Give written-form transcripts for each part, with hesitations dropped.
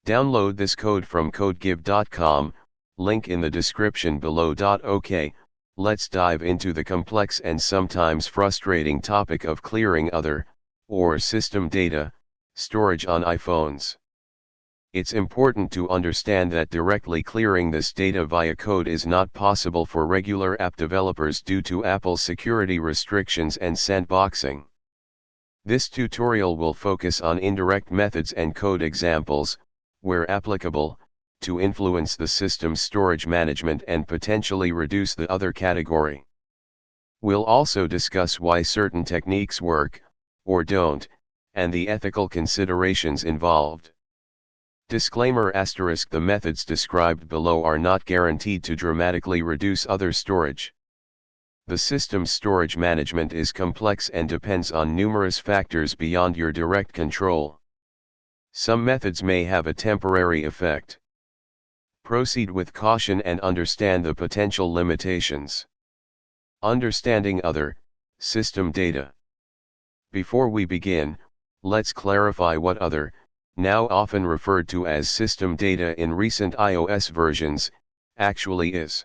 Download this code from codegive.com, link in the description below. OK, let's dive into the complex and sometimes frustrating topic of clearing other, or system data, storage on iPhones. It's important to understand that directly clearing this data via code is not possible for regular app developers due to Apple's security restrictions and sandboxing. This tutorial will focus on indirect methods and code examples, where applicable, to influence the system's storage management and potentially reduce the other category. We'll also discuss why certain techniques work, or don't, and the ethical considerations involved. Disclaimer: the methods described below are not guaranteed to dramatically reduce other storage. The system's storage management is complex and depends on numerous factors beyond your direct control. Some methods may have a temporary effect. Proceed with caution and understand the potential limitations. Understanding other, system data. Before we begin, let's clarify what other, now often referred to as system data in recent iOS versions, actually is.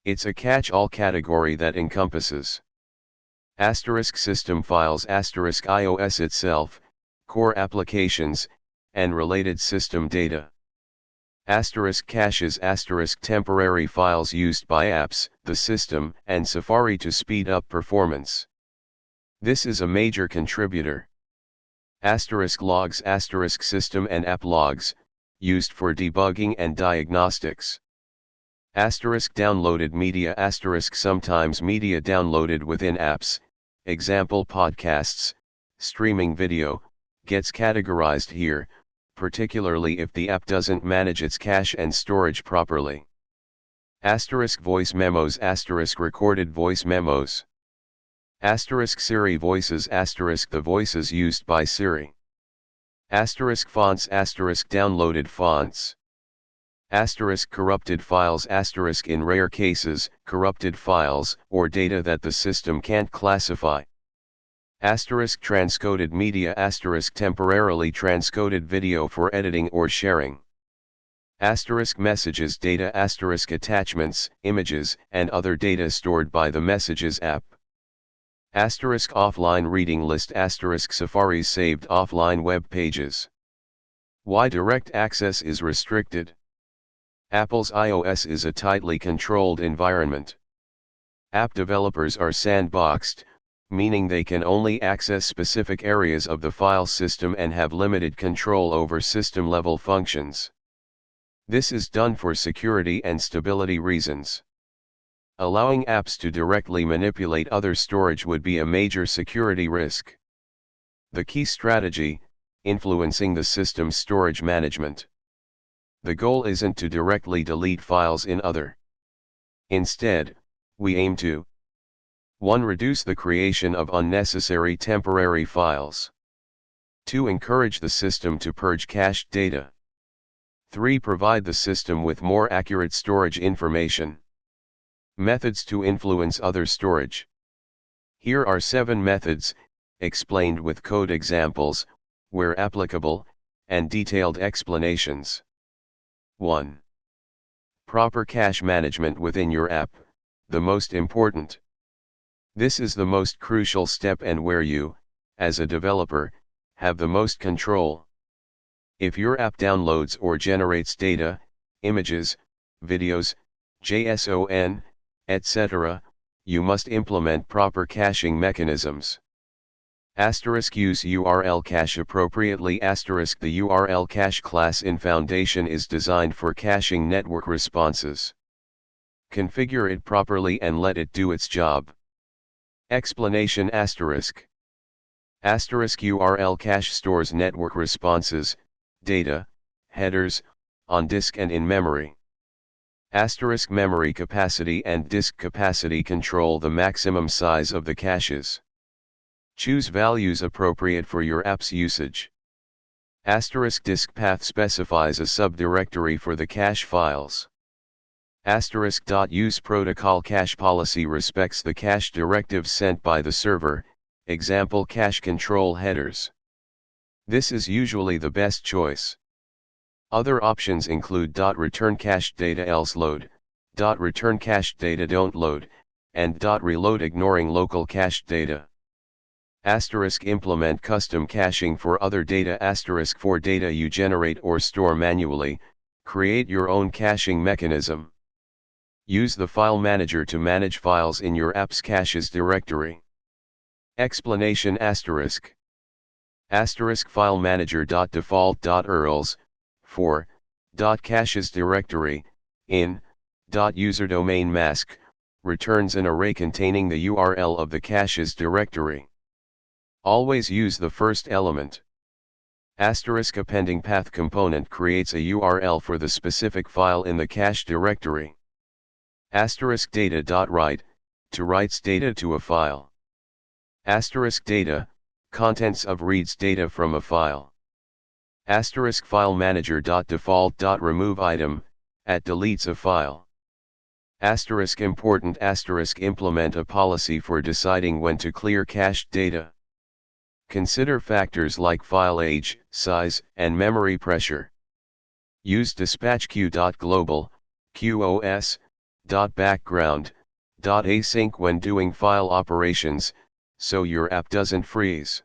It's a catch-all category that encompasses *system files, *iOS itself, core applications, and related system data. *caches, temporary files used by apps, the system, and Safari to speed up performance. This is a major contributor. *logs, system and app logs, used for debugging and diagnostics. Downloaded media, sometimes media downloaded within apps, example podcasts, streaming video, gets categorized here, particularly if the app doesn't manage its cache and storage properly. Voice memos, recorded voice memos. Siri voices, the voices used by Siri. Fonts, downloaded fonts. Corrupted files, in rare cases, corrupted files, or data that the system can't classify. Transcoded media, temporarily transcoded video for editing or sharing. Messages data, attachments, images, and other data stored by the Messages app. Offline reading list, Safari's saved offline web pages. Why direct access is restricted. Apple's iOS is a tightly controlled environment. App developers are sandboxed, meaning they can only access specific areas of the file system and have limited control over system-level functions. This is done for security and stability reasons. Allowing apps to directly manipulate other storage would be a major security risk. The key strategy: influencing the system's storage management. The goal isn't to directly delete files in other. Instead, we aim to 1. Reduce the creation of unnecessary temporary files. 2. Encourage the system to purge cached data. 3. Provide the system with more accurate storage information. Methods to influence other storage. Here are 7 methods, explained with code examples, where applicable, and detailed explanations. 1. Proper cache management within your app, the most important. This is the most crucial step and where you, as a developer, have the most control. If your app downloads or generates data, images, videos, JSON, etc., you must implement proper caching mechanisms. Use URL cache appropriately. The URL cache class in Foundation is designed for caching network responses. Configure it properly and let it do its job. Explanation. URL cache stores network responses, data, headers, on disk and in memory. Memory capacity and disk capacity control the maximum size of the caches. Choose values appropriate for your app's usage. Disk path specifies a subdirectory for the cache files. Use protocol cache policy respects the cache directives sent by the server, example cache control headers. This is usually the best choice. Other options include .return cached data else load, .return cached data don't load, and .reload ignoring local cached data. Implement custom caching for other data. For data you generate or store manually, create your own caching mechanism. Use the file manager to manage files in your app's caches directory. Explanation file manager.default.urls, for, .caches directory, in, .user domain mask, returns an array containing the URL of the caches directory. Always use the first element. Appending path component creates a URL for the specific file in the cache directory. Data.write, to writes data to a file. Data, contents of reads data from a file. File manager.default.remove item, deletes a file. Important implement a policy for deciding when to clear cached data. Consider factors like file age, size, and memory pressure. Use dispatch_queue.global, QoS.background, .async when doing file operations, so your app doesn't freeze.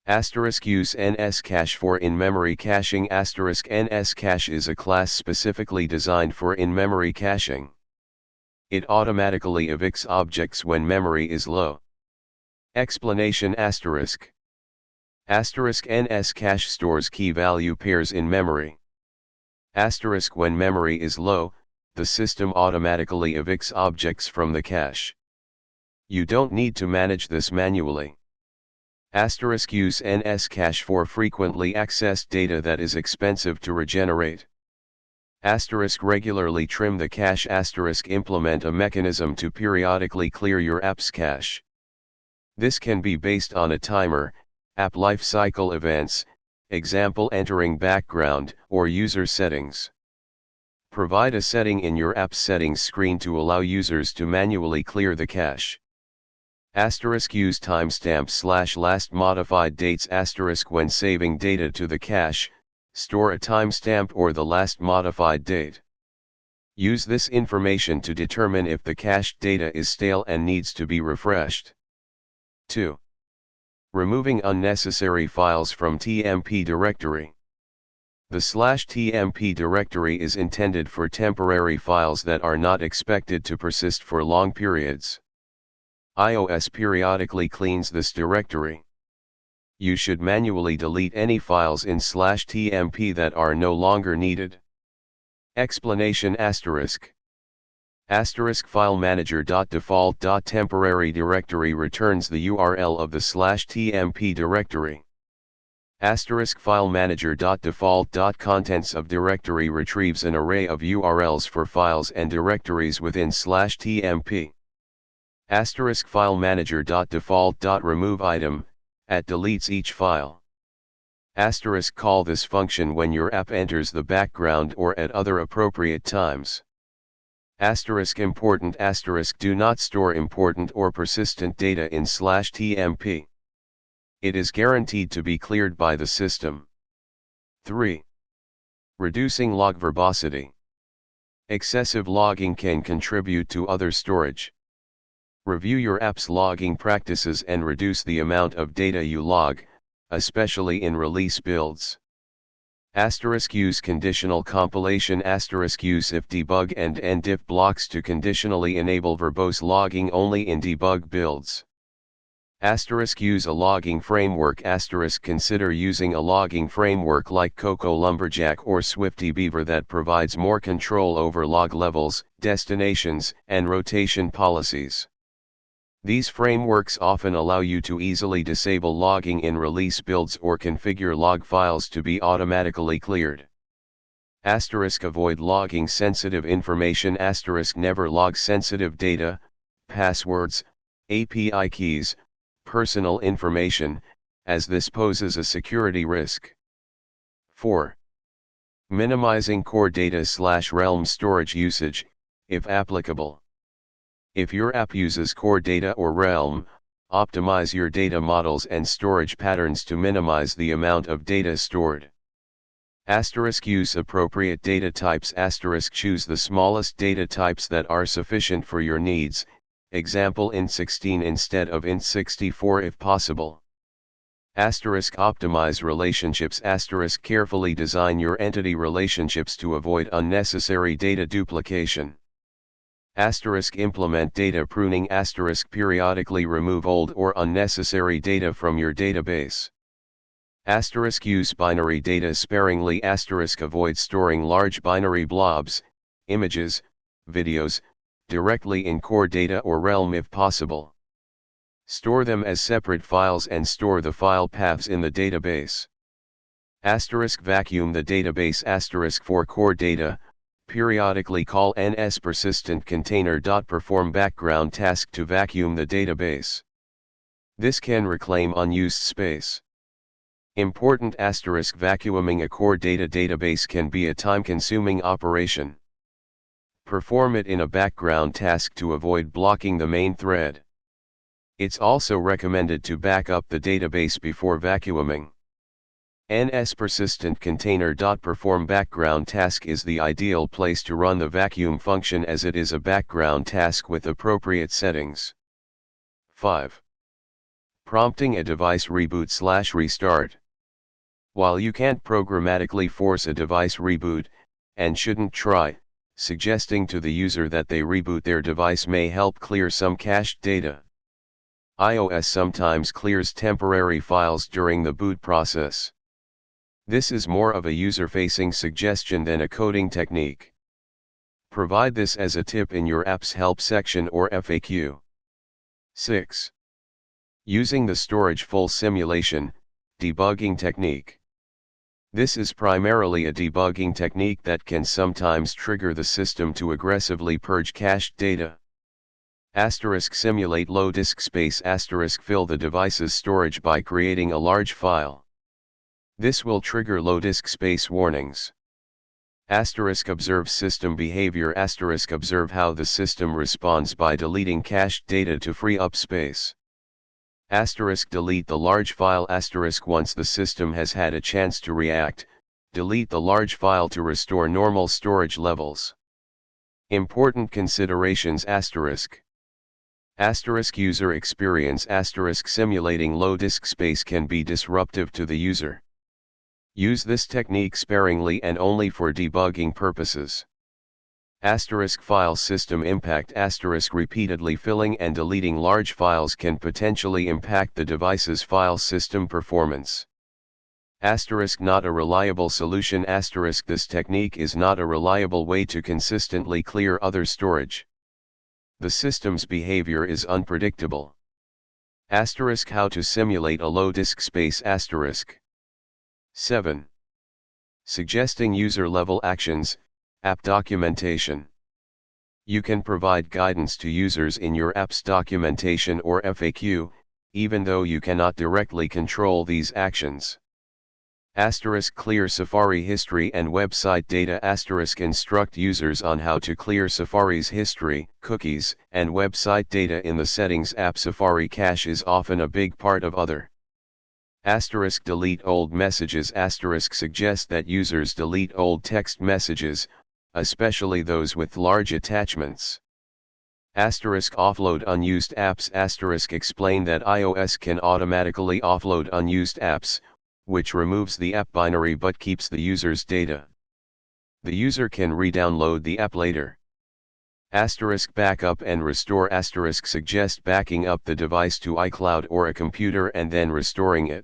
Use NSCache for in-memory caching. NSCache is a class specifically designed for in-memory caching. It automatically evicts objects when memory is low. Explanation NSCache stores key value pairs in memory. When memory is low, the system automatically evicts objects from the cache. You don't need to manage this manually. Use NSCache for frequently accessed data that is expensive to regenerate. Regularly trim the cache. Implement a mechanism to periodically clear your app's cache. This can be based on a timer, app lifecycle events, example entering background, or user settings. Provide a setting in your app's settings screen to allow users to manually clear the cache. Use timestamp /last modified dates. When saving data to the cache, store a timestamp or the last modified date. Use this information to determine if the cached data is stale and needs to be refreshed. 2. Removing unnecessary files from TMP directory. The /TMP directory is intended for temporary files that are not expected to persist for long periods. iOS periodically cleans this directory. You should manually delete any files in /TMP that are no longer needed. Explanation file manager.default.temporary directory returns the URL of the /TMP directory. File manager.default.contents of directory retrieves an array of URLs for files and directories within /TMP. File manager.default.remove item, deletes each file. Call this function when your app enters the background or at other appropriate times. Important do not store important or persistent data in /TMP. It is guaranteed to be cleared by the system. 3. Reducing log verbosity. Excessive logging can contribute to other storage. Review your app's logging practices and reduce the amount of data you log, especially in release builds. Use conditional compilation. Use if debug and end if blocks to conditionally enable verbose logging only in debug builds. Use a logging framework. Consider using a logging framework like Cocoa Lumberjack or SwiftDbeaver that provides more control over log levels, destinations, and rotation policies. These frameworks often allow you to easily disable logging in release builds or configure log files to be automatically cleared. Avoid logging sensitive information. Never log sensitive data, passwords, API keys, personal information, as this poses a security risk. 4. Minimizing core data / realm storage usage, if applicable. If your app uses core data or realm, optimize your data models and storage patterns to minimize the amount of data stored. Asterisk use appropriate data types. Asterisk choose the smallest data types that are sufficient for your needs, example int16 instead of int64 if possible. Asterisk optimize relationships. Asterisk carefully design your entity relationships to avoid unnecessary data duplication. Asterisk implement data pruning. Asterisk periodically remove old or unnecessary data from your database. Asterisk use binary data sparingly. Asterisk avoid storing large binary blobs, images, videos, directly in core data or realm if possible. Store them as separate files and store the file paths in the database. Asterisk vacuum the database. Asterisk for core data, periodically call ns_persistent_container.perform background task to vacuum the database. This can reclaim unused space. Important asterisk vacuuming a core data database can be a time-consuming operation. Perform it in a background task to avoid blocking the main thread. It's also recommended to back up the database before vacuuming. ns_persistent_container.perform background task is the ideal place to run the vacuum function as it is a background task with appropriate settings. 5. Prompting a device reboot/restart. While you can't programmatically force a device reboot, and shouldn't try, suggesting to the user that they reboot their device may help clear some cached data. iOS sometimes clears temporary files during the boot process. This is more of a user-facing suggestion than a coding technique. Provide this as a tip in your app's help section or FAQ. 6. Using the storage full simulation, debugging technique. This is primarily a debugging technique that can sometimes trigger the system to aggressively purge cached data. Asterisk simulate low disk space. Asterisk fill the device's storage by creating a large file. This will trigger low disk space warnings. Asterisk observe system behavior. Asterisk observe how the system responds by deleting cached data to free up space. Asterisk delete the large file. Asterisk once the system has had a chance to react, delete the large file to restore normal storage levels. Important considerations. Asterisk user experience. Asterisk simulating low disk space can be disruptive to the user. Use this technique sparingly and only for debugging purposes. Asterisk file system impact. Asterisk repeatedly filling and deleting large files can potentially impact the device's file system performance. Asterisk not a reliable solution. Asterisk this technique is not a reliable way to consistently clear other storage. The system's behavior is unpredictable. Asterisk how to simulate a low disk space. Asterisk 7. Suggesting user-level actions, app documentation. You can provide guidance to users in your app's documentation or FAQ, even though you cannot directly control these actions. Asterisk clear Safari history and website data. Asterisk instruct users on how to clear Safari's history, cookies, and website data in the settings app. Safari cache is often a big part of other. Asterisk delete old messages. Asterisk suggest that users delete old text messages, especially those with large attachments. Asterisk offload unused apps. Asterisk explain that iOS can automatically offload unused apps, which removes the app binary but keeps the user's data. The user can re-download the app later. Asterisk backup and restore. Asterisk suggest backing up the device to iCloud or a computer and then restoring it.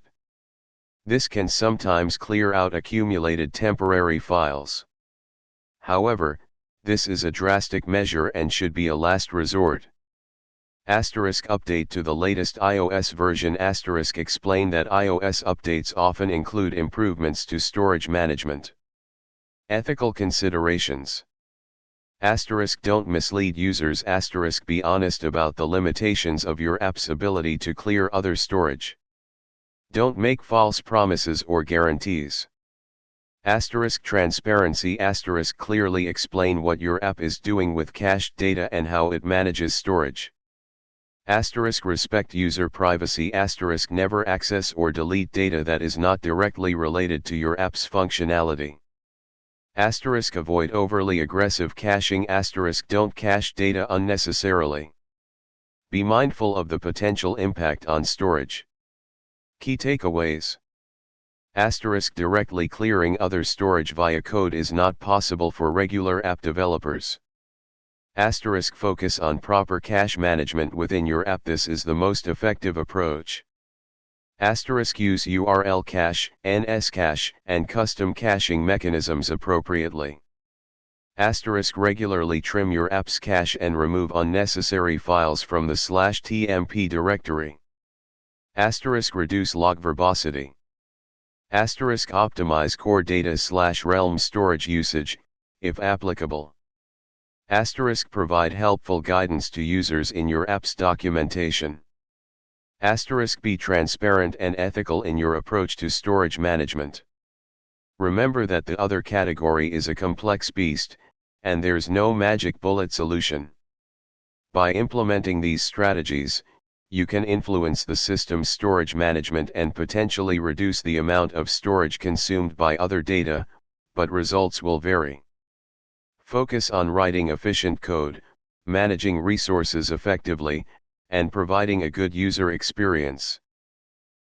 This can sometimes clear out accumulated temporary files. However, this is a drastic measure and should be a last resort. Asterisk update to the latest iOS version. Asterisk explain that iOS updates often include improvements to storage management. Ethical considerations. Asterisk don't mislead users. Asterisk be honest about the limitations of your app's ability to clear other storage. Don't make false promises or guarantees. Asterisk transparency. Asterisk clearly explain what your app is doing with cached data and how it manages storage. Asterisk respect user privacy. Asterisk never access or delete data that is not directly related to your app's functionality. Asterisk avoid overly aggressive caching. Asterisk don't cache data unnecessarily. Be mindful of the potential impact on storage. Key takeaways. Asterisk directly clearing other storage via code is not possible for regular app developers. Asterisk focus on proper cache management within your app. This is the most effective approach. Asterisk use URL cache, NS cache, and custom caching mechanisms appropriately. Asterisk regularly trim your app's cache and remove unnecessary files from the /tmp directory. Asterisk reduce log verbosity. Asterisk optimize core data /realm storage usage, if applicable. Asterisk provide helpful guidance to users in your app's documentation. Asterisk be transparent and ethical in your approach to storage management. Remember that the other category is a complex beast, and there's no magic bullet solution. By implementing these strategies, you can influence the system's storage management and potentially reduce the amount of storage consumed by other data, but results will vary. Focus on writing efficient code, managing resources effectively, and providing a good user experience.